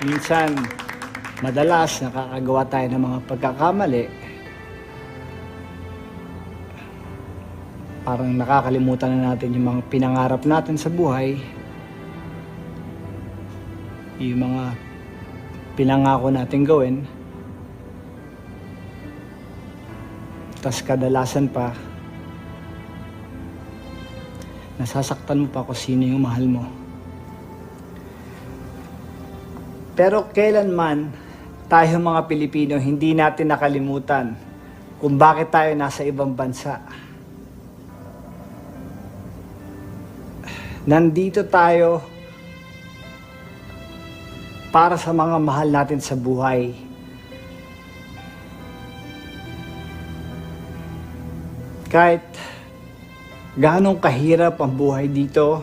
minsan, madalas nakakagawa tayo ng mga pagkakamali. Parang nakakalimutan na natin yung mga pinangarap natin sa buhay. Yung mga pinangako natin gawin. Tas kadalasan pa, nasasaktan mo pa kung sino yung mahal mo. Pero kailanman, tayo mga Pilipino, hindi natin nakalimutan kung bakit tayo nasa ibang bansa. Nandito tayo para sa mga mahal natin sa buhay. Kahit ganong kahirap ang buhay dito,